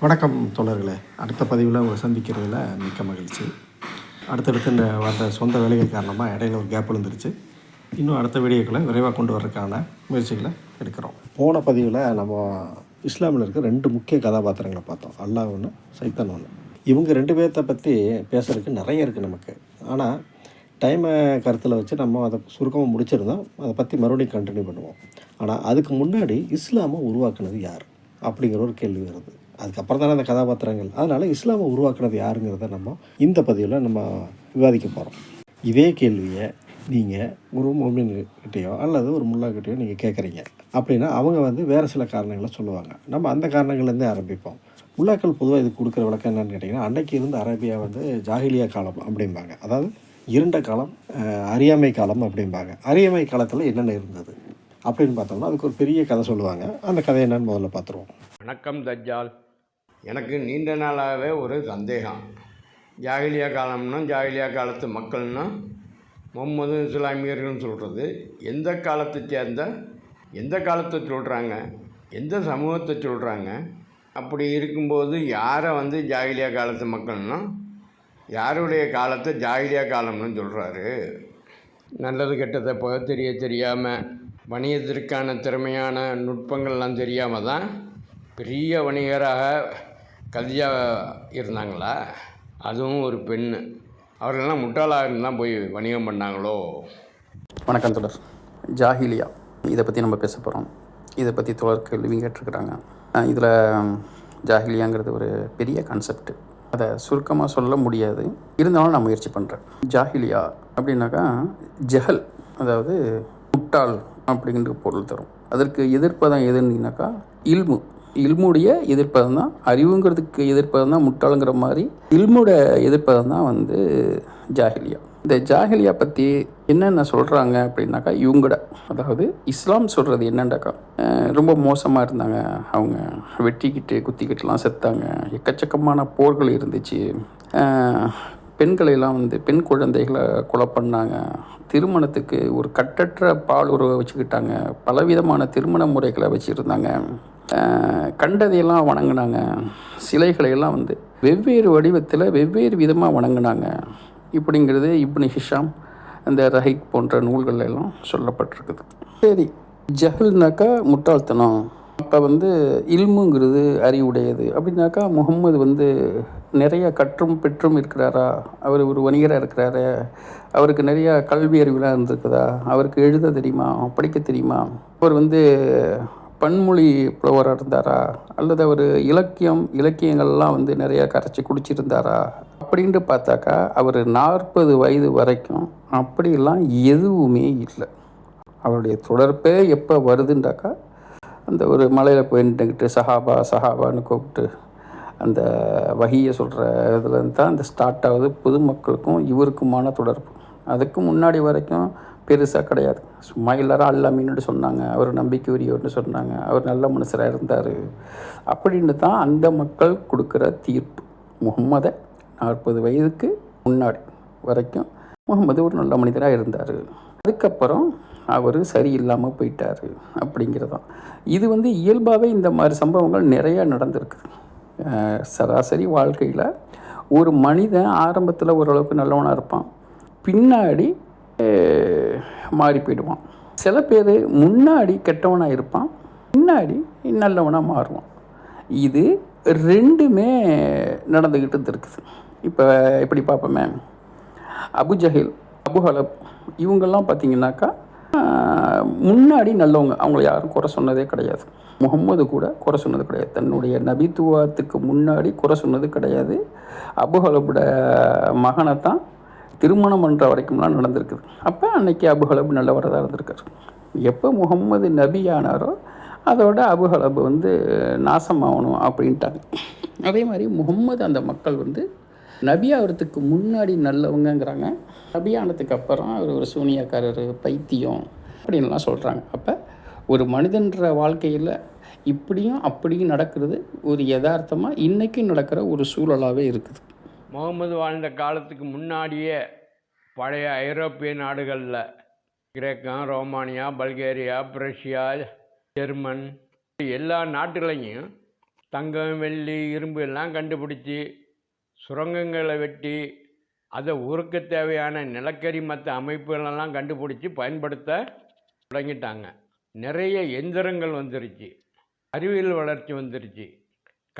வணக்கம் தோழர்களே. அடுத்த பதிவில் உங்களை சந்திக்கிறதுல மிக்க மகிழ்ச்சி. அடுத்தடுத்து இந்த வந்த சொந்த வேலைகள் காரணமாக இடையில ஒரு கேப் விழுந்துருச்சு. இன்னும் அடுத்த வீடியோக்களை விரைவாக கொண்டு வர்றதுக்கான முயற்சிகளை எடுக்கிறோம். போன பதிவில் நம்ம இஸ்லாமில் இருக்க 2 முக்கிய கதாபாத்திரங்களை பார்த்தோம். அல்லாஹ் ஒன்று, சைத்தான் ஒன்று. இவங்க 2 பேர்த்த பற்றி பேசுகிறதுக்கு நிறைய இருக்குது நமக்கு. ஆனால் டைமை கருத்தில் வச்சு நம்ம அதை சுருக்கமாக முடிச்சிருந்தோம். அதை பற்றி மறுபடியும் கண்டினியூ பண்ணுவோம். ஆனால் அதுக்கு முன்னாடி இஸ்லாமை உருவாக்குனது யார் அப்படிங்கிற ஒரு கேள்வி வருது. அதுக்கப்புறம் தானே அந்த கதாபாத்திரங்கள். அதனால் இஸ்லாமை உருவாக்குனது யாருங்கிறத நம்ம இந்த பதிவில் நம்ம விவாதிக்க போகிறோம். இதே கேள்வியை நீங்கள் ஒரு மொமின்கிட்டையோ அல்லது ஒரு முல்லாக்கிட்டையோ நீங்கள் கேட்குறீங்க அப்படின்னா அவங்க வேறு சில காரணங்களை சொல்லுவாங்க. நம்ம அந்த காரணங்கள்லேருந்தே ஆரம்பிப்போம். முல்லாக்கள் பொதுவாக இதுக்கு கொடுக்குற விளக்கம் என்னென்னு கேட்டிங்கன்னா, அன்னைக்கு இருந்த அரேபியா ஜாஹிலியா காலம் அப்படிம்பாங்க. அதாவது இருண்ட காலம், அறியாமை காலம் அப்படிம்பாங்க. அறியாமை காலத்தில் என்னென்ன இருந்தது அப்படின்னு பார்த்தோம்னா அதுக்கு ஒரு பெரிய கதை சொல்லுவாங்க. அந்த கதை என்னன்னு முதல்ல பார்த்துருவோம். வணக்கம் தஜ்ஜால். எனக்கு நீண்ட நாளாகவே ஒரு சந்தேகம். ஜாகிலியா காலம்னா ஜாகிலியா காலத்து மக்கள்னா முகமது இஸ்லாமியர்கள்னு சொல்கிறது எந்த காலத்தை சேர்ந்த, எந்த காலத்தை சொல்கிறாங்க, எந்த சமூகத்தை சொல்கிறாங்க? அப்படி இருக்கும்போது யாரை ஜாகிலியா காலத்து மக்கள்னா யாருடைய காலத்தை ஜாகிலியா காலம்னு சொல்கிறாரு? நல்லது கெட்டதை தெரியாமல் வணிகத்திற்கான திறமையான நுட்பங்கள்லாம் தெரியாமல் தான் பெரிய வணிகராக கதிஜா இருந்தாங்களா? அதுவும் ஒரு பெண். அவர்களெல்லாம் முட்டாளாக இருந்தால் போய் வணிகம் பண்ணாங்களோ? வணக்கம் தொடர். ஜாஹிலியா இதை பற்றி நம்ம பேச போகிறோம். இதை பற்றி தொடர் கேள்வி கேட்டிருக்கிறாங்க. இதில் ஜாஹிலியாங்கிறது ஒரு பெரிய கான்செப்ட். அதை சுருக்கமாக சொல்ல முடியாது, இருந்தாலும் நான் முயற்சி பண்ணுறேன். ஜாஹிலியா அப்படின்னாக்கா ஜஹல், அதாவது முட்டாள் அப்படிங்கிற பொருள் தரும். அதற்கு எதிர்ப்பதம் எதுன்னாக்கா இல்மு. இல்முடைய எதிர்ப்பதம் தான், அறிவுங்கிறதுக்கு எதிர்ப்பதம் தான் முட்டாளுங்கிற மாதிரி இல்முட எதிர்ப்பதம் தான் ஜாஹிலியா. இந்த ஜாஹிலியா பற்றி என்னென்ன சொல்கிறாங்க அப்படின்னாக்கா, இவங்கட அதாவது இஸ்லாம் சொல்கிறது என்னண்டாக்கா, ரொம்ப மோசமாக இருந்தாங்க. அவங்க வெட்டிக்கிட்டு குத்திக்கிட்டுலாம் செத்தாங்க. எக்கச்சக்கமான போர்கள் இருந்துச்சு. பெண்களையெல்லாம் பெண் குழந்தைகளை கொலை பண்ணாங்க. திருமணத்துக்கு ஒரு கட்டற்ற பால் உறவை வச்சுக்கிட்டாங்க. பலவிதமான திருமண முறைகளை வச்சுருந்தாங்க. கண்டதையெல்லாம் வணங்கினாங்க. சிலைகளையெல்லாம் வெவ்வேறு வடிவத்தில் வெவ்வேறு விதமாக வணங்கினாங்க. இப்படிங்கிறது இப்னு ஹிஷாம், அந்த ரஹீக் போன்ற நூல்கள் எல்லாம் சொல்லப்பட்டிருக்குது. சரி, ஜஹல்னாக்கா முட்டாள்தனம். அப்போ இல்முங்கிறது அறிவுடையது அப்படின்னாக்கா, முகம்மது நிறைய கற்றும் பெற்றும் இருக்கிறாரா? அவர் ஒரு வணிகராக இருக்கிறாரு. அவருக்கு நிறையா கல்வி அறிவுலாம் இருந்திருக்குதா? அவருக்கு எழுத தெரியுமா, படிக்க தெரியுமா? அவர் பன்மொழி புலவராக இருந்தாரா? அல்லது அவர் இலக்கியங்கள்லாம் நிறையா கரைச்சி குடிச்சிருந்தாரா? அப்படின்ட்டு பார்த்தாக்கா அவர் 40 வயது வரைக்கும் அப்படிலாம் எதுவுமே இல்லை. அவருடைய தொடர்பே எப்போ வருதுண்டாக்கா, அந்த ஒரு மலையில் போயிட்டுக்கிட்டு சஹாபான்னு கூப்பிட்டு அந்த வஹியை சொல்கிற இதுலேருந்து தான் அந்த ஸ்டார்ட் ஆகுது. பொதுமக்களுக்கும் இவருக்குமான தொடர்பு. அதுக்கு முன்னாடி வரைக்கும் பெருசாக கிடையாது. சும்மா எல்லாரும் அல்லாமீன்னு சொன்னாங்க, அவர் நம்பிக்கையுரியவர்னு சொன்னாங்க, அவர் நல்ல மனுஷராக இருந்தார் அப்படின்னு தான் அந்த மக்கள் கொடுக்குற தீர்ப்பு. முகம்மதை 40 வயதுக்கு முன்னாடி வரைக்கும் முகம்மது ஒரு நல்ல மனிதராக இருந்தார். அதுக்கப்புறம் அவர் சரியில்லாமல் போயிட்டார் அப்படிங்கிறதான். இது இயல்பாகவே இந்த மாதிரி சம்பவங்கள் நிறையா நடந்திருக்குது. சராசரி வாழ்க்கையில் ஒரு மனிதன் ஆரம்பத்தில் ஓரளவுக்கு நல்லவனாக இருப்பான், பின்னாடி மாறி போயிடுவான். சில பேர் முன்னாடி கெட்டவனாக இருப்பான், பின்னாடி நல்லவனாக மாறுவான். இது ரெண்டுமே நடந்துக்கிட்டு இருக்குது. இப்போ எப்படி பார்ப்போமே, அபுஜஹில், அபுஹலப் இவங்கெல்லாம் பார்த்திங்கனாக்கா முன்னாடி நல்லவங்க. அவங்கள யாரும் குறை சொன்னதே கிடையாது. முகம்மது கூட குறை சொன்னது கிடையாது. தன்னுடைய நபித்துவத்துக்கு முன்னாடி குறை சொன்னது கிடையாது. அபுஹலபோட மகனை தான் திருமணம் பண்ணுற வரைக்கும்லாம் நடந்திருக்குது. அப்போ அன்னைக்கு அபுஹலப் நல்லவராக தான் இருந்திருக்காரு. எப்போ முகம்மது நபி ஆனாரோ அதோட அபுஹலப் நாசமாகணும் அப்படின்ட்டாங்க. அதே மாதிரி முகம்மது அந்த மக்கள் நபியாகிறதுக்கு முன்னாடி நல்லவங்கிறாங்க. நபியானதுக்கு அப்புறம் அவர் ஒரு சூனியக்காரர், பைத்தியம் அப்படின்லாம் சொல்கிறாங்க. அப்போ ஒரு மனிதன்ற வாழ்க்கையில் இப்படியும் அப்படியும் நடக்கிறது ஒரு யதார்த்தமாக இன்றைக்கும் நடக்கிற ஒரு சூழலாகவே இருக்குது. முகமது வாழ்ந்த காலத்துக்கு முன்னாடியே பழைய ஐரோப்பிய நாடுகளில் கிரேக்கம், ரோமானியா, பல்கேரியா, பிரஷ்யா, ஜெர்மன் எல்லா நாட்டுகளையும் தங்கம், வெள்ளி, இரும்பு எல்லாம் கண்டுபிடிச்சி சுரங்கங்களை வெட்டி அதை உருக்க தேவையான நிலக்கரி மற்ற அமைப்புகளெல்லாம் கண்டுபிடிச்சி பயன்படுத்த தொடங்கிட்டாங்க. நிறைய எந்திரங்கள் வந்துருச்சு, அறிவியல் வளர்ச்சி வந்துருச்சு,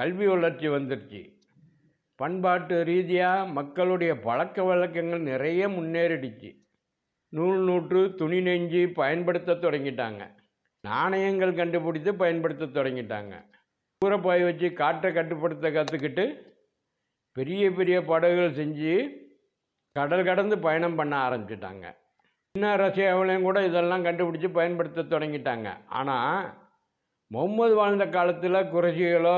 கல்வி வளர்ச்சி வந்துருச்சு, பண்பாட்டு ரீதியாக மக்களுடைய பழக்க வழக்கங்கள் நிறைய முன்னேறிடுச்சு. நூல் நூற்று, துணி நெஞ்சு பயன்படுத்த தொடங்கிட்டாங்க. நாணயங்கள் கண்டுபிடித்து பயன்படுத்த தொடங்கிட்டாங்க. கூரைப்பாய் வச்சு காற்றை கட்டுப்படுத்த கற்றுக்கிட்டு பெரிய பெரிய படகுகள் செஞ்சு கடல் கடந்து பயணம் பண்ண ஆரம்பிச்சிட்டாங்க. இன்னும் ரஷ்யாவிலையும் கூட இதெல்லாம் கண்டுபிடிச்சி பயன்படுத்த தொடங்கிட்டாங்க. ஆனால் முகமது வாழ்ந்த காலத்தில் குறைஷிகளோ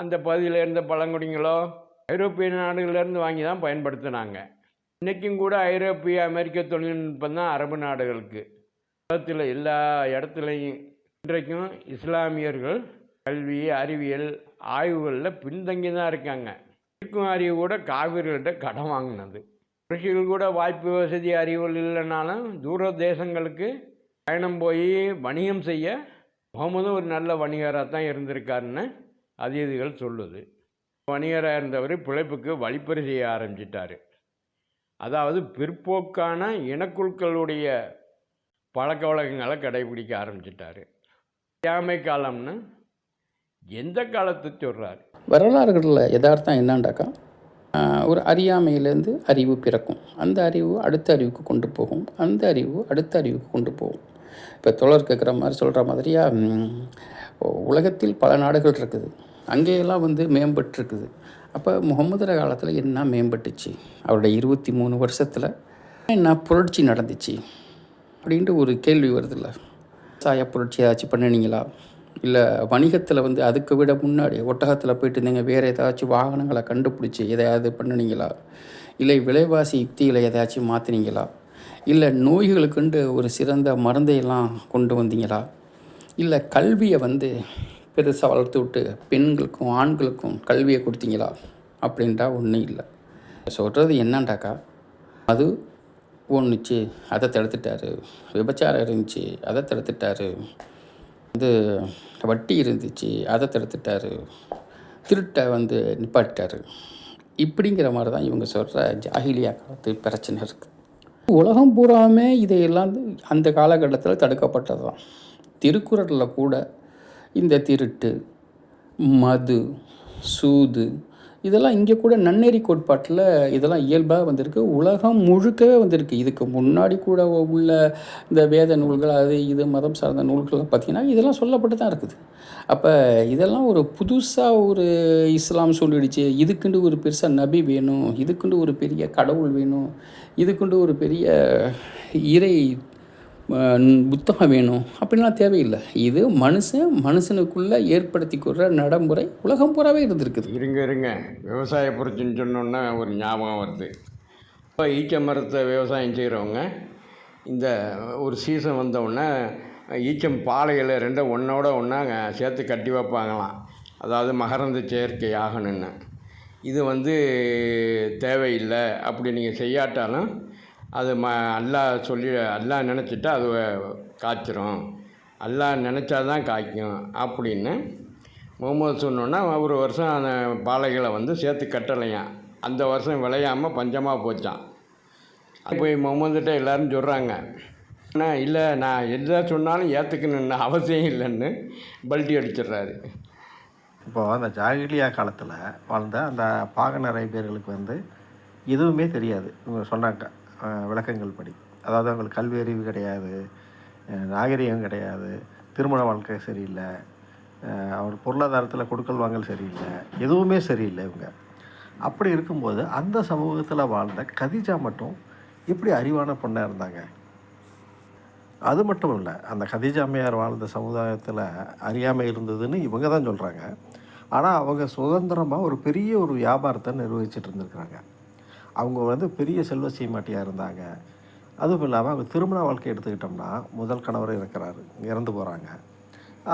அந்த பகுதியில் இருந்த பழங்குடிங்களோ ஐரோப்பிய நாடுகளிலேருந்து வாங்கி தான் பயன்படுத்தினாங்க. இன்றைக்கும் கூட ஐரோப்பிய அமெரிக்க தொழில்நுட்பம் தான் அரபு நாடுகளுக்கு. உலகத்தில் எல்லா இடத்துலையும் இன்றைக்கும் இஸ்லாமியர்கள் கல்வி, அறிவியல், ஆய்வுகளில் பின்தங்கி தான் இருக்காங்க. இருக்கும் அறிவு கூட காவிரிகிட்ட கடன் வாங்கினது. குறைஷிகள் கூட வாய்ப்பு, வசதி, அறிவுகள் இல்லைனாலும் தூர தேசங்களுக்கு பயணம் போய் வணிகம் செய்ய முகமதும் ஒரு நல்ல வணிகராக தான் இருந்திருக்காருன்னு அதீதுகள் சொல்லுது. வணிகராக இருந்தவர் பிழைப்புக்கு வழிப்பறி செய்ய ஆரம்பிச்சிட்டார். அதாவது பிற்போக்கான இனக்குழுக்களுடைய பழக்க வழக்கங்களை கடைபிடிக்க ஆரம்பிச்சிட்டார். அறியாமை காலம்னு எந்த காலத்தை சொல்கிறார்? வரலாறுகளில் யதார்த்தம் என்னண்டாக்கா, ஒரு அறியாமையிலேருந்து அறிவு பிறக்கும், அந்த அறிவு அடுத்த அறிவுக்கு கொண்டு போகும், அந்த அறிவு அடுத்த அறிவுக்கு கொண்டு போகும். இப்போ தோழர் கேட்குற மாதிரி சொல்கிற மாதிரியா உலகத்தில் பல நாடுகள் இருக்குது, அங்கேயெல்லாம் மேம்பட்டுருக்குது. அப்போ முகமதுர காலத்தில் என்ன மேம்பட்டுச்சு, அவருடைய 23 வருஷத்தில் என்ன புரட்சி நடந்துச்சு அப்படின்ட்டு ஒரு கேள்வி வருதில்ல. விவசாய புரட்சி ஏதாச்சும் பண்ணினீங்களா, இல்லை வணிகத்தில் அதுக்கு விட முன்னாடி ஒட்டகத்தில் போயிட்டு இருந்தீங்க, வேறு ஏதாச்சும் வாகனங்களை கண்டுபிடிச்சி எதையாவது பண்ணினீங்களா, இல்லை விலைவாசி யுக்திகளை எதாச்சும் மாற்றினீங்களா, இல்லை நோய்களுக்குண்டு ஒரு சிறந்த மருந்தையெல்லாம் கொண்டு வந்தீங்களா, இல்லை கல்வியை பெருசாக வளர்த்து விட்டு பெண்களுக்கும் ஆண்களுக்கும் கல்வியை கொடுத்தீங்களா அப்படின்ட்டா ஒன்றும் இல்லை. சொல்கிறது என்னண்டாக்கா, அது ஒன்றுச்சு அதை தடுத்துட்டாரு, விபச்சாரம் இருந்துச்சு அதை தடுத்துட்டாரு, வட்டி இருந்துச்சு அதை தடுத்துட்டாரு, திருட்டை நிப்பாட்டிட்டாரு. இப்படிங்கிற மாதிரி தான் இவங்க சொல்கிற ஜாஹிலியா காலத்து பிரச்சனை இருக்குது. உலகம் பூராமே இதையெல்லாம் அந்த காலகட்டத்தில் தடுக்கப்பட்டது தான். திருக்குறளில் கூட இந்த திருட்டு, மது, சூது இதெல்லாம் இங்கே கூட நன்னெறி கோட்பாட்டில் இதெல்லாம் இயல்பாக வந்திருக்கு. உலகம் முழுக்கவே வந்திருக்கு. இதுக்கு முன்னாடி கூட உள்ள இந்த வேத நூல்கள், அது இது மதம் சார்ந்த நூல்கள் பார்த்திங்கன்னா இதெல்லாம் சொல்லப்பட்டு தான் இருக்குது. அப்போ இதெல்லாம் ஒரு புதுசாக ஒரு இஸ்லாம் சொல்லிடுச்சு, இதுக்குண்டு ஒரு பெருசாக நபி வேணும், இதுக்குண்டு ஒரு பெரிய கடவுள் வேணும், இதுக்குண்டு ஒரு பெரிய இறை புத்தகம் வேணும் அப்படின்லாம் தேவையில்லை. இது மனுஷனுக்குள்ளே ஏற்படுத்திக்கிற நடைமுறை உலகம் பூராவே இருந்திருக்குது. இருங்க விவசாய புரட்சின்னு சொன்னோன்னா ஒரு ஞாபகம் வருது. இப்போ ஈச்ச மரத்தை விவசாயம் செய்கிறவங்க இந்த ஒரு சீசன் வந்தவுடனே ஈச்சம் பாலைகளை ரெண்டும் ஒன்றோட ஒன்றா சேர்த்து கட்டி வைப்பாங்களாம். அதாவது மகரந்த செயற்கை ஆகணுன்னு. இது தேவையில்லை, அப்படி நீங்கள் செய்யாட்டாலும் அது அல்லாஹ் நினச்சிட்டா அது காய்ச்சிரும், அல்லாஹ் நினச்சா தான் காய்க்கும் அப்படின்னு முகமது சொன்னோன்னா ஒரு வருஷம் அந்த பாலைகளை சேர்த்து கட்டலையாம். அந்த வருஷம் விளையாமல் பஞ்சமாக போச்சான். போய் முகமதுகிட்ட எல்லோரும் சொல்கிறாங்க, ஆனால் இல்லை நான் எதை சொன்னாலும் ஏற்றுக்கணுன்னு அவசியம் இல்லைன்னு பல்ட்டி அடிச்சிடுறாரு. இப்போது அந்த ஜாகிலியா காலத்தில் வாழ்ந்த அந்த பாகன் அரேபியர்களுக்கு எதுவுமே தெரியாது. இவங்க சொன்னாங்க விளக்கங்கள் படி, அதாவது அவங்களுக்கு கல்வி அறிவு கிடையாது, நாகரிகம் கிடையாது, திருமண வாழ்க்கை சரியில்லை, அவர் பொருளாதாரத்தில் கொடுக்கல் வாங்கல் சரியில்லை, எதுவுமே சரியில்லை இவங்க. அப்படி இருக்கும்போது அந்த சமூகத்தில் வாழ்ந்த கதீஜா மட்டும் எப்படி அறிவான பொண்ணாக இருந்தாங்க? அது மட்டும் இல்லை, அந்த கதீஜா அம்மையார் வாழ்ந்த சமுதாயத்தில் அறியாமை இருந்ததுன்னு இவங்க தான் சொல்கிறாங்க. ஆனால் அவங்க சுதந்திரமாக ஒரு பெரிய ஒரு வியாபாரத்தை நிர்வகிச்சிட்டு இருந்திருக்கிறாங்க. அவங்க பெரிய செல்வ சீமாட்டியாக இருந்தாங்க. அதுவும் இல்லாமல் அவங்க திருமண வாழ்க்கை எடுத்துக்கிட்டோம்னா முதல் கணவர் இருக்கிறாரு, இறந்து போகிறாங்க.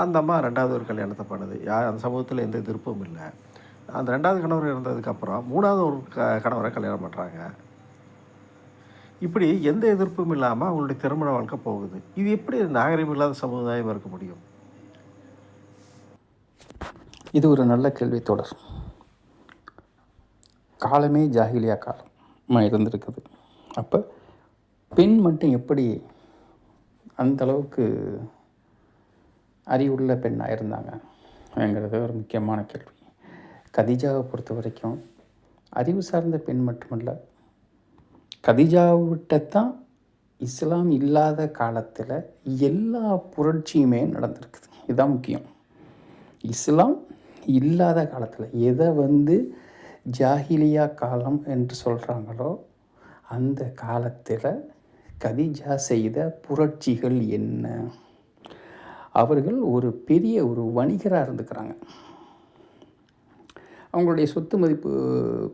அந்த அம்மா ரெண்டாவது ஒரு கல்யாணத்தை பண்ணுது. அந்த சமூகத்தில் எந்த எதிர்ப்பும் இல்லை. அந்த ரெண்டாவது கணவர் இறந்ததுக்கப்புறம் மூணாவது ஒரு கணவரை கல்யாணம் பண்ணுறாங்க. இப்படி எந்த எதிர்ப்பும் இல்லாமல் அவங்களுடைய திருமண வாழ்க்கை போகுது. இது எப்படி நாகரிகம் இல்லாத சமுதாயம் இருக்க முடியும்? இது ஒரு நல்ல கேள்வி தொடர். காலமே ஜாகிலியா காலமாக இருந்திருக்குது. அப்போ பெண் மட்டும் எப்படி அந்த அளவுக்கு அறிவுள்ள பெண்ணாக இருந்தாங்கங்கிறது ஒரு முக்கியமான கேள்வி. கதீஜாவை பொறுத்த வரைக்கும் அறிவு சார்ந்த பெண் மட்டுமல்ல, கதீஜாவிட்டத்தான் இஸ்லாம் இல்லாத காலத்தில் எல்லா புரட்சியுமே நடந்திருக்குது. இதுதான் முக்கியம். இஸ்லாம் இல்லாத காலத்தில் எதை ஜாஹிலியா காலம் என்று சொல்கிறாங்களோ அந்த காலத்தில் கதீஜா செய்த புரட்சிகள் என்ன? அவர்கள் ஒரு பெரிய வணிகராக இருந்துக்கிறாங்க. அவங்களுடைய சொத்து மதிப்பு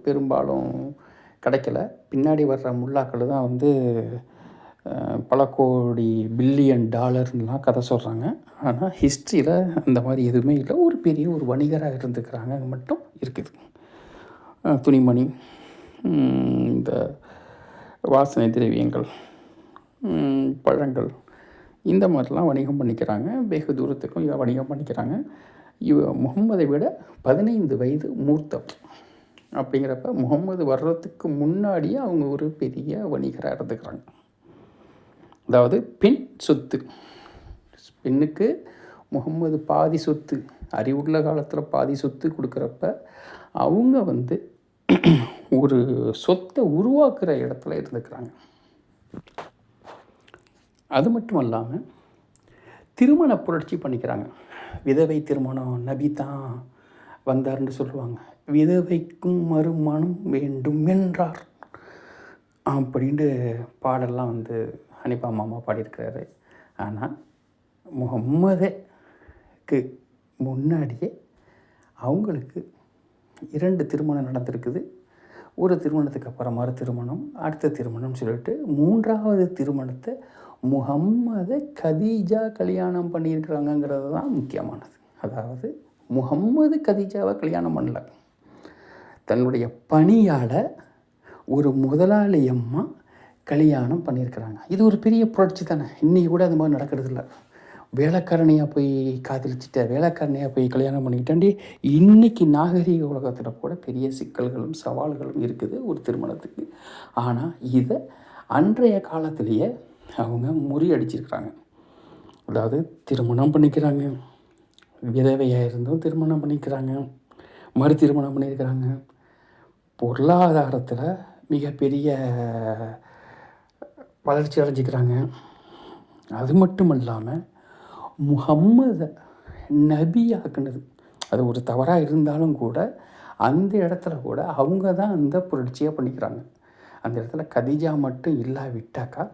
பெரும்பாலும் கிடைக்கல. பின்னாடி வர்ற முல்லாக்கள் தான் பல கோடி பில்லியன் டாலர்லாம் கதை சொல்கிறாங்க. ஆனால் ஹிஸ்ட்ரியில் அந்த மாதிரி எதுவுமே இல்லை. ஒரு பெரிய வணிகராக இருந்துக்கிறாங்க மட்டும் இருக்குது. துணிமணி, இந்த வாசனை திரவியங்கள், பழங்கள், இந்த மாதிரிலாம் வணிகம் பண்ணிக்கிறாங்க. வெகு தூரத்துக்கும் வணிகம் பண்ணிக்கிறாங்க. முகம்மதை விட 15 வயது மூர்த்தம். அப்படிங்கிறப்ப முகம்மது வர்றதுக்கு முன்னாடியே அவங்க ஒரு பெரிய வணிகராக இருந்துக்கிறாங்க. அதாவது பெண் சொத்து, பெண்ணுக்கு முகம்மது பாதி சொத்து, அறிவுள்ள காலத்தில் பாதி சொத்து கொடுக்குறப்ப அவங்க ஒரு சொத்தை உருவாக்குற இடத்துல இருந்துக்கிறாங்க. அது மட்டும் இல்லாமல் திருமண புரட்சி பண்ணிக்கிறாங்க. விதவை திருமணம் நபி தான் வந்தார்னு சொல்லுவாங்க. விதவைக்கும் மறுமணம் வேண்டும் என்றார் அப்படின்ட்டு பாடெல்லாம் ஹனீஃபா மாமா பாடியிருக்கிறாரு. ஆனால் முகம்மதுக்கு முன்னாடியே அவங்களுக்கு 2 திருமணம் நடந்திருக்குது. ஒரு திருமணத்துக்கு அப்புறம் மறு திருமணம், அடுத்த திருமணம்னு சொல்லிட்டு 3வது திருமணத்தை முகம்மதை கதீஜா கல்யாணம் பண்ணியிருக்கிறாங்கங்கிறது தான் முக்கியமானது. அதாவது முகம்மது கதீஜாவை கல்யாணம் பண்ணல, தன்னுடைய பணியால் ஒரு முதலாளி அம்மா கல்யாணம் பண்ணியிருக்கிறாங்க. இது ஒரு பெரிய புரட்சி தானே. இன்றைக்கி கூட அது மாதிரி நடக்கிறது இல்லை. வேலைக்காரனையாக போய் காதலிச்சிட்ட, வேலைக்காரனையாக போய் கல்யாணம் பண்ணிக்கிட்டாண்டி இன்றைக்கி நாகரீக உலகத்தில் கூட பெரிய சிக்கல்களும் சவால்களும் இருக்குது ஒரு திருமணத்துக்கு. ஆனால் இதை அன்றைய காலத்திலேயே அவங்க முறியடிச்சிருக்கிறாங்க. அதாவது திருமணம் பண்ணிக்கிறாங்க, விதவையாக இருந்தும் திருமணம் பண்ணிக்கிறாங்க, மறு திருமணம் பண்ணியிருக்கிறாங்க. பொருளாதாரத்தில் மிகப்பெரிய வளர்ச்சி அடைஞ்சிக்கிறாங்க. அது மட்டும் இல்லாமல் முகம்மதை நபியாக்குனது, அது ஒரு தவறாக இருந்தாலும் கூட அந்த இடத்துல கூட அவங்க தான் அந்த புரட்சியாக பண்ணிக்கிறாங்க. அந்த இடத்துல கதீஜா மட்டும் இல்லாவிட்டாக்கா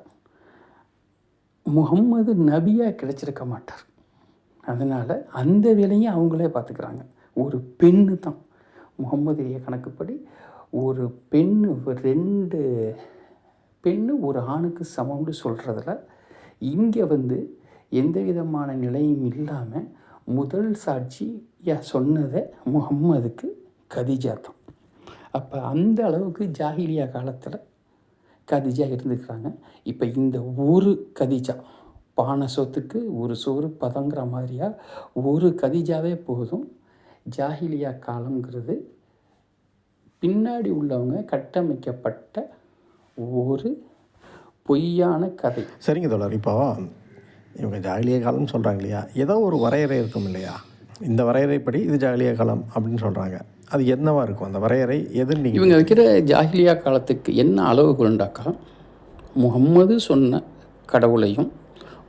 முகம்மது நபியாக கிடைச்சிருக்க மாட்டார். அதனால் அந்த வேலையும் அவங்களே பார்த்துக்கிறாங்க. ஒரு பெண்ணு தான் முகம்மதிய கணக்குப்படி ஒரு பெண்ணு 2 பெண்ணு ஒரு ஆணுக்கு சமம்னு சொல்கிறதுல இங்கே எந்த விதமான நிலையும் இல்லாமல் முதல் சாட்சியாக சொன்னதை முகம்மதுக்கு கதீஜா தான். அப்போ அந்த அளவுக்கு ஜாஹிலியா காலத்தில் கதீஜா இருந்துக்கிறாங்க. இப்போ இந்த ஒரு கதீஜா, பானை சொத்துக்கு ஒரு சோறு பதங்கிற மாதிரியாக ஒரு கதீஜாவே போதும். ஜாஹிலியா காலங்கிறது பின்னாடி உள்ளவங்க கட்டமைக்கப்பட்ட ஒரு பொய்யான கதை. சரிங்க தோழர், இப்போ இவங்க ஜாகிலியா காலம்னு சொல்கிறாங்க இல்லையா, ஏதோ ஒரு வரையறை இருக்கும் இல்லையா? இந்த வரையறைப்படி இது ஜாகிலியா காலம் அப்படின்னு சொல்கிறாங்க. அது என்னவாக இருக்கும் அந்த வரையறை? எதுன்னு நீங்கள் இவங்க வைக்கிற ஜாஹிலியா காலத்துக்கு என்ன அளவுகோல்ண்டாக்கா, முகம்மது சொன்ன கடவுளையும்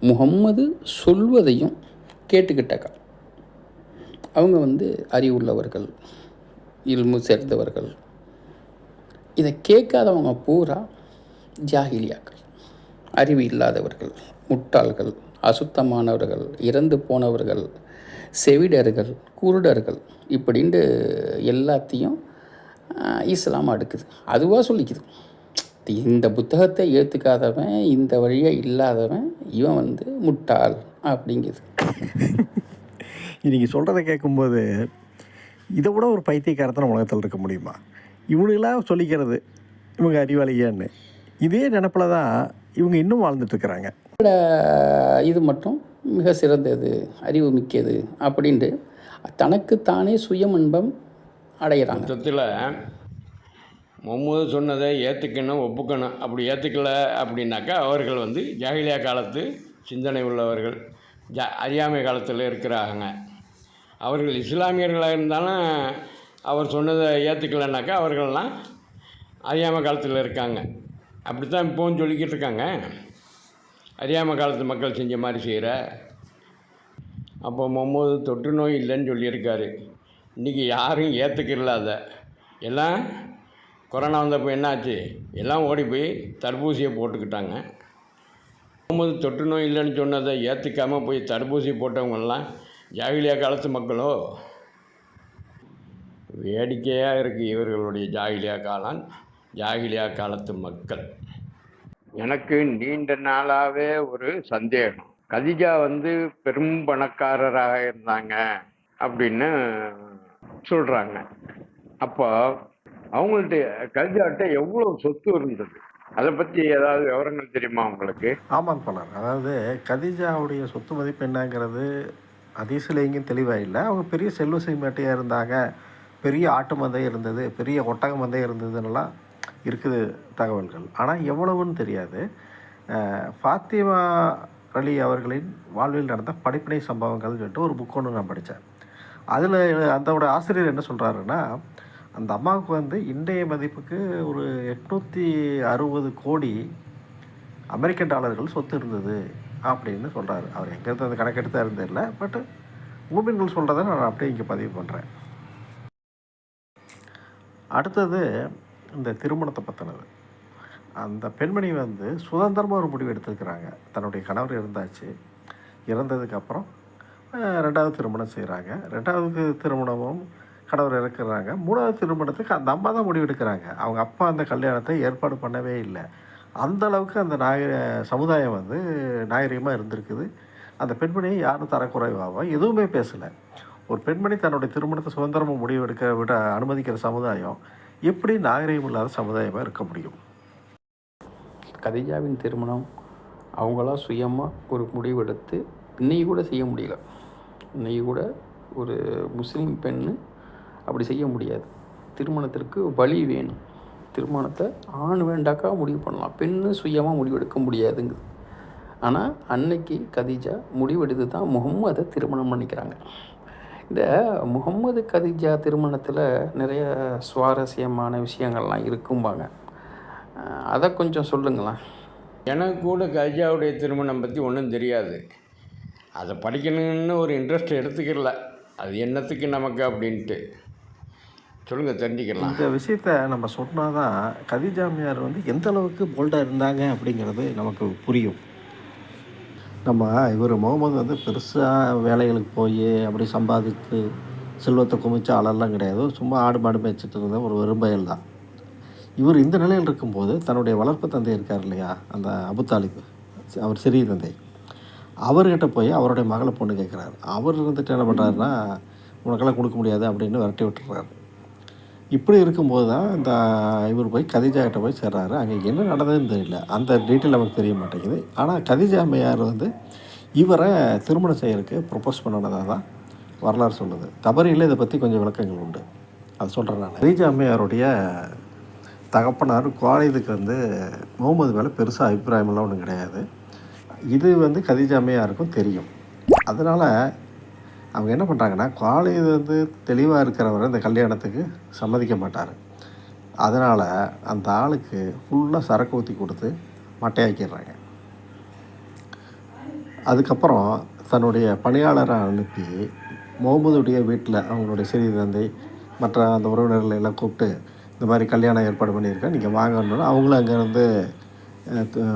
முகம்மது சொல்வதையும் கேட்டுக்கிட்டாக்கா அவங்க அறிவுள்ளவர்கள், இல்மு சேர்ந்தவர்கள். இதை கேட்காதவங்க பூரா ஜாஹிலியாக்கள், அறிவு இல்லாதவர்கள், முட்டாள்கள், அசுத்தமானவர்கள், இறந்து போனவர்கள், செவிடர்கள், குருடர்கள் இப்படின்ட்டு எல்லாத்தையும் இஸ்லாம் அடுக்குது. அதுவாக சொல்லிக்குது. இந்த புத்தகத்தை ஏற்றுக்காதவன், இந்த வழியை இல்லாதவன், இவன் முட்டாள் அப்படிங்குது. நீங்கள் சொல்கிறத கேட்கும்போது இதை விட ஒரு பைத்தியக்காரத்தனை உலகத்தில் இருக்க முடியுமா? இவனுங்களாம் சொல்லிக்கிறது இவங்க அறிவாளியான்னு. இதே நினப்பில் தான் இவங்க இன்னும் வாழ்ந்துட்டுருக்குறாங்க. இது மட்டும் மிக சிறந்தது, அறிவு மிக்கது அப்படின்ட்டு தனக்குத்தானே சுயமன்பம் அடைகிறாங்க. மொத்தத்தில் முகமது சொன்னதை ஏற்றுக்கணும், ஒப்புக்கணும். அப்படி ஏற்றுக்கல அப்படின்னாக்கா அவர்கள் வந்து ஜாகிலியா காலத்து சிந்தனை உள்ளவர்கள், அறியாமை காலத்தில் இருக்கிறாங்க. அவர்கள் இஸ்லாமியர்களாக இருந்தாலும் அவர் சொன்னதை ஏற்றுக்கலைனாக்கா அவர்கள்லாம் அறியாமை காலத்தில் இருக்காங்க. அப்படித்தான் இப்போவும் சொல்லிக்கிட்டு இருக்காங்க. அறியாமை காலத்து மக்கள் செஞ்ச மாதிரி செய்கிற. அப்போ முகமது தொற்று நோய் இல்லைன்னு சொல்லியிருக்காரு. இன்றைக்கி யாரும் ஏற்றுக்கிறல. அதை எல்லாம் கொரோனா வந்தப்போ என்னாச்சு, எல்லாம் ஓடி போய் தடுப்பூசியை போட்டுக்கிட்டாங்க. முகமது தொற்று நோய் இல்லைன்னு சொன்னதை ஏற்றுக்காமல் போய் தடுப்பூசி போட்டவங்கெல்லாம் ஜாகிலியா காலத்து மக்களோ? வேடிக்கையாக இருக்குது இவர்களுடைய ஜாகிலியா காலம், ஜாகிலியா காலத்து மக்கள். எனக்கு நீண்ட நாளாகவே ஒரு சந்தேகம். கதிஜா வந்து பெரும் பணக்காரராக இருந்தாங்க அப்படின்னு சொல்கிறாங்க. அப்போ அவங்கள்ட்ட கதிஜாட்ட எவ்வளோ சொத்து இருந்தது? அதை பற்றி ஏதாவது விவரங்கள் தெரியுமா உங்களுக்கு? ஆமாம் தோழர். அதாவது கதீஜாவுடைய சொத்து மதிப்பு என்னங்கிறது ஹதீஸில் எங்கேயும் தெளிவாக இல்லை. அவங்க பெரிய செல்வ செழிப்பாட்டியாக இருந்தாங்க, பெரிய ஆட்டு மந்தை இருந்தது, பெரிய ஒட்டக மந்தை இருந்ததுன்னெல்லாம் இருக்குது தகவல்கள். ஆனால் எவ்வளவுன்னு தெரியாது. ஃபாத்திமா அலி அவர்களின் வாழ்வில் நடந்த படிப்பினை சம்பவங்கள் சொல்லிட்டு ஒரு புக் ஒன்று நான் படித்தேன். அதில் அதோட ஆசிரியர் என்ன சொல்கிறாருன்னா, அந்த அம்மாவுக்கு வந்து இன்றைய மதிப்புக்கு ஒரு 860 கோடி அமெரிக்கன் டாலர்கள் சொத்து இருந்தது அப்படின்னு சொல்கிறாரு. அவர் எங்கேருந்து அந்த கணக்கெடுத்தா இருந்தில்ல. பட் மூமின்கள் சொல்கிறத நான் அப்படியே இங்கே பதிவு பண்ணுறேன். அடுத்தது இந்த திருமணத்தை பற்றினது. அந்த பெண்மணி வந்து சுதந்திரமாக ஒரு முடிவு எடுத்துருக்கிறாங்க. தன்னுடைய கணவர் இருந்தாச்சு, இறந்ததுக்கப்புறம் 2வது திருமணம் செய்கிறாங்க. 2வது திருமணமும் கணவர் இறக்குறாங்க. 3வது திருமணத்துக்கு அந்த அம்மா தான் முடிவு எடுக்கிறாங்க. அவங்க அப்பா அந்த கல்யாணத்தை ஏற்பாடு பண்ணவே இல்லை. அந்த அளவுக்கு அந்த சமுதாயம் வந்து நாகரிகமாக இருந்திருக்குது. அந்த பெண்மணியை யாரும் தரக்குறைவாக எதுவுமே பேசலை. ஒரு பெண்மணி தன்னுடைய திருமணத்தை சுதந்திரமாக முடிவு எடுக்க விட அனுமதிக்கிற சமுதாயம் எப்படி நாகரிகம் இல்லாத சமுதாயமாக இருக்க முடியும்? கதிஜாவின் திருமணம் அவங்களா சுயமாக ஒரு முடிவெடுத்து இன்னைக்கு கூட செய்ய முடியல. இன்னைக்கு கூட ஒரு முஸ்லீம் பெண்ணு அப்படி செய்ய முடியாது. திருமணத்திற்கு வழி வேணும். திருமணத்தை ஆண் வேண்டாக்கா முடிவு பண்ணலாம், பெண்ணு சுயமாக முடிவெடுக்க முடியாதுங்குது. ஆனால் அன்னைக்கு கதீஜா முடிவெடுத்து தான் முகம்மதை திருமணம் பண்ணிக்கிறாங்க. இந்த முகம்மது கதீஜா திருமணத்தில் நிறைய சுவாரஸ்யமான விஷயங்கள்லாம் இருக்கும்பாங்க. அதை கொஞ்சம் சொல்லுங்களேன். எனக்கு கூட கதிஜாவுடைய திருமணம் பற்றி ஒன்றும் தெரியாது. அதை படிக்கணும்னு ஒரு இன்ட்ரெஸ்ட் எடுத்துக்கிறல. அது என்னத்துக்கு நமக்கு அப்படின்ட்டு. சொல்லுங்கள், தெரிஞ்சுக்கலாம். இந்த விஷயத்தை நம்ம சொன்னால் தான் கதீஜாமியார் வந்து எந்த அளவுக்கு போல்டாக இருந்தாங்க அப்படிங்கிறது நமக்கு புரியும். நம்ம இவர் முகமது வந்து பெருசாக வேலைகளுக்கு போய் அப்படி சம்பாதித்து செல்வத்தை குமிச்ச ஆளெல்லாம் கிடையாது. சும்மா ஆடு மாடு மேய்ச்சிட்டு இருந்த ஒரு வெறும்பயல் தான். இவர் இந்த நிலையில் இருக்கும்போது தன்னுடைய வளர்ப்பு தந்தை இருக்கார் இல்லையா, அந்த அபு தாலிப், அவர் சிறிய தந்தை, அவர்கிட்ட போய் அவருடைய மகளை பொண்ணு கேட்குறாரு. அவர் இருந்துட்டு என்ன பண்ணுறாருன்னா, உனக்கெல்லாம் கொடுக்க முடியாது அப்படின்னு விரட்டி விட்டுறாரு. இப்படி இருக்கும்போது தான் இந்த இவர் போய் கதீஜா கிட்ட போய் சேர்றாரு. அங்கே என்ன நடந்ததுன்னு தெரியல, அந்த டீட்டெயில் நமக்கு தெரிய மாட்டேங்குது. ஆனால் கதீஜா அம்மையார் வந்து இவரை திருமணம் செய்யறதுக்கு ப்ரொப்போஸ் பண்ணினதாக தான் வரலாறு சொல்லுது. தவறில்லை, இதை பற்றி கொஞ்சம் விளக்கங்கள் உண்டு, அது சொல்கிறேன் நான். கதீஜா அம்மையாருடைய தகப்பனார் குவாலிதுக்கு வந்து முகமது மேலே பெருசாக அபிப்பிராயமெல்லாம் ஒன்றும் கிடையாது. இது வந்து கதீஜா அம்மையாருக்கும் தெரியும். அதனால் அவங்க என்ன பண்ணுறாங்கன்னா, குவாலிது வந்து தெளிவாக இருக்கிறவரை இந்த கல்யாணத்துக்கு சம்மதிக்க மாட்டார். அதனால் அந்த ஆளுக்கு ஃபுல்லாக சரக்கு ஊற்றி கொடுத்து மட்டையாக்கிடுறாங்க. அதுக்கப்புறம் தன்னுடைய பணியாளரை அனுப்பி முகமதுடைய வீட்டில் அவங்களுடைய சிறிய தந்தை மற்ற அந்த உறவினர்களை எல்லாம் கூப்பிட்டு இந்த மாதிரி கல்யாணம் ஏற்பாடு பண்ணியிருக்கேன், நீங்கள் வாங்கணுன்னு அவங்களும் அங்கேருந்து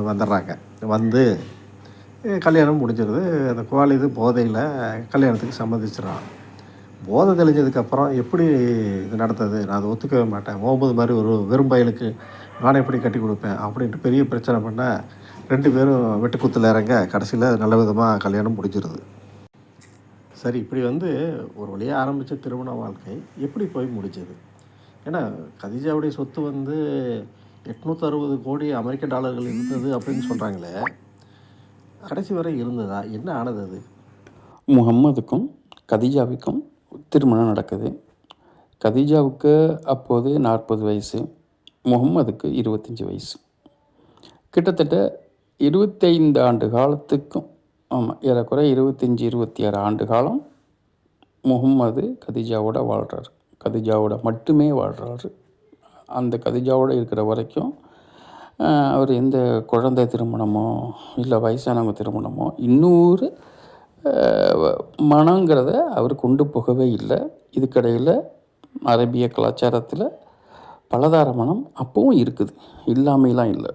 வந்துடுறாங்க. வந்து கல்யாணம் முடிஞ்சிருது. அந்த குவாலிது போதையில் கல்யாணத்துக்கு சம்மதிச்சிடறான். போதை தெளிஞ்சதுக்கப்புறம் எப்படி இது நடந்தது, நான் அதை ஒத்துக்கவே மாட்டேன், முகமது மாதிரி ஒரு வெறும்பயலுக்கு நானே எப்படி கட்டி கொடுப்பேன் அப்படின்ட்டு பெரிய பிரச்சனை பண்ண 2 பேரும் வெட்டுக்குத்தில் இறங்க கடைசியில் நல்ல விதமாக கல்யாணம் முடிஞ்சிருது. சரி, இப்படி வந்து ஒரு வழியாக ஆரம்பித்த திருமண வாழ்க்கை எப்படி போய் முடிஞ்சது? ஏன்னா கதீஜாவுடைய சொத்து வந்து 860 கோடி அமெரிக்க டாலர்கள் இருந்தது அப்படின்னு சொல்கிறாங்களே, கடைசி வரை இருந்ததா? என்ன ஆனது அது? முகம்மதுக்கும் கதீஜாவுக்கும் திருமணம் நடக்குது. கதீஜாவுக்கு அப்போது 40 வயசு, முகம்மதுக்கு 25 வயசு. கிட்டத்தட்ட 25 ஆண்டு காலத்துக்கும், ஆமாம், ஏறக்குறைய 25, 26 ஆண்டு காலம் முகம்மது கதீஜாவோட வாழ்கிறார். கதீஜாவோட மட்டுமே வாழ்கிறாரு. அந்த கதீஜாவோட இருக்கிற வரைக்கும் அவர் எந்த குழந்தை திருமணமோ இல்லை வயசானவங்க திருமணமோ இன்னொரு மனங்கிறத அவர் கொண்டு போகவே இல்லை. இதுக்கடையில் அரேபிய கலாச்சாரத்தில் பலதார மனம் அப்பவும் இருக்குது, இல்லாமையெல்லாம் இல்லை.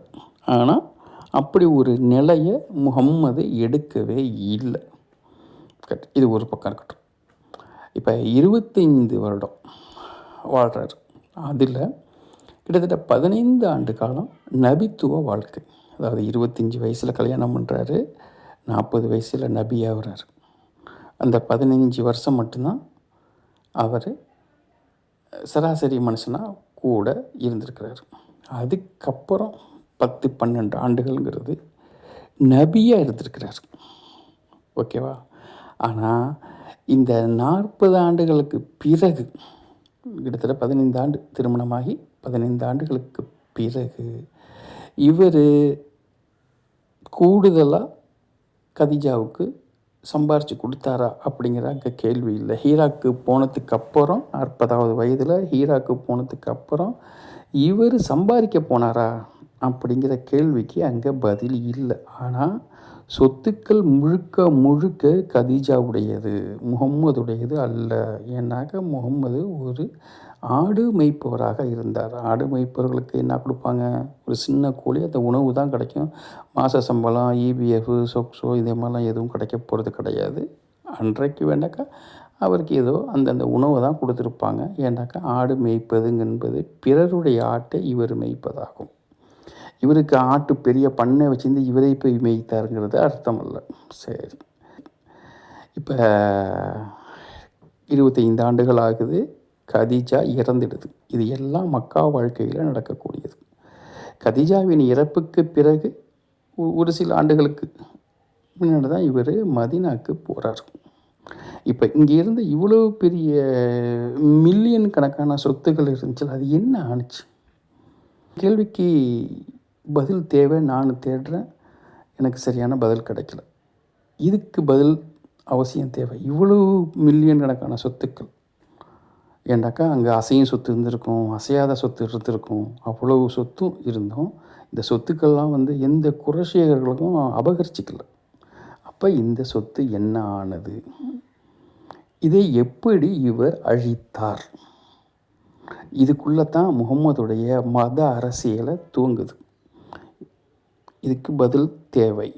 ஆனால் அப்படி ஒரு நிலையை முகம்மது எடுக்கவே இல்லை. இது ஒரு பக்கம் இருக்கட்டும். இப்போ 25 வருடம் வாழ்கிறார். அதில் கிட்டத்தட்ட 15 ஆண்டு காலம் நபித்துவ வாழ்க்கை. அதாவது 25 வயசில் கல்யாணம் பண்ணுறாரு, 40 வயசில் நபி ஆகிறார். அந்த 15 வருஷம் மட்டும்தான் அவர் சராசரி மனுஷனாக கூட இருந்திருக்கிறார். அதுக்கப்புறம் 10-12 ஆண்டுகள்ங்கிறது நபியாக இருந்திருக்கிறார். ஓகேவா? ஆனால் இந்த 40 ஆண்டுகளுக்கு பிறகு, கிட்டத்தட்ட 15 ஆண்டு திருமணமாகி 15 ஆண்டுகளுக்கு பிறகு இவர் கூடுதலாக கதீஜாவுக்கு சம்பாரித்து கொடுத்தாரா அப்படிங்கிற அங்கே கேள்வி இல்லை. ஹீராக்கு போனதுக்கு அப்புறம் 40வது வயதில் ஹீராக்கு போனதுக்கு அப்புறம் இவர் சம்பாதிக்க போனாரா அப்படிங்கிற கேள்விக்கு அங்கே பதில் இல்லை. ஆனால் சொத்துக்கள் முழுக்க முழுக்க கதீஜாவுடையது, முகம்மதுடையது அல்ல. ஏன்னாக்க முகம்மது ஒரு ஆடு மேய்ப்பவராக இருந்தார். ஆடு மேய்ப்பவர்களுக்கு என்ன கொடுப்பாங்க? ஒரு சின்ன கூலி, அந்த உணவு தான் கிடைக்கும். மாத சம்பளம், இபிஎஃப், சொக்ஸோ இதே மாதிரிலாம் எதுவும் கிடைக்க போகிறது கிடையாது. அன்றைக்கு வேண்டாக்கா அவருக்கு ஏதோ அந்தந்த உணவை தான் கொடுத்துருப்பாங்க. ஏன்னாக்கா ஆடு மேய்ப்பதுங்கன்பது பிறருடைய ஆட்டை இவர் மேய்ப்பதாகும். இவருக்கு ஆட்டு பெரிய பண்ணை வச்சுருந்து இவரை போய் மேய்த்தாருங்கிறது அர்த்தம் இல்லை. சரி, இப்போ 25 ஆண்டுகள் ஆகுது, கதீஜா இறந்துடுது. இது எல்லாம் மக்கா வாழ்க்கையில் நடக்கக்கூடியது. கதீஜாவின் இறப்புக்கு பிறகு ஒரு சில ஆண்டுகளுக்கு முன்னாடி தான் இவர் மதீனாவுக்கு போகிறார். இப்போ இங்கே இருந்து இவ்வளோ பெரிய மில்லியன் கணக்கான சொத்துக்கள் இருந்துச்சு, அது என்ன ஆணுச்சு? கேள்விக்கு பதில் தேவை. நான் தேடுறேன், எனக்கு சரியான பதில் கிடைக்கல. இதுக்கு பதில் அவசியம் தேவை. இவ்வளோ மில்லியன் கணக்கான சொத்துக்கள், ஏண்டாக்கா அங்கே அசையும் சொத்து இருந்திருக்கும், அசையாத சொத்து இருந்திருக்கும், அவ்வளவு சொத்தும் இருந்தோம். இந்த சொத்துக்கள்லாம் எந்த குரேஷியர்களுக்கும் அபகரிச்சிக்கல. அப்போ இந்த சொத்து என்ன ஆனது? இதை எப்படி இவர் அழித்தார்? இதுக்குள்ளே தான் முகம்மதுடைய மத அரசியலை தூங்குது. இதுக்கு பதில் தேவை.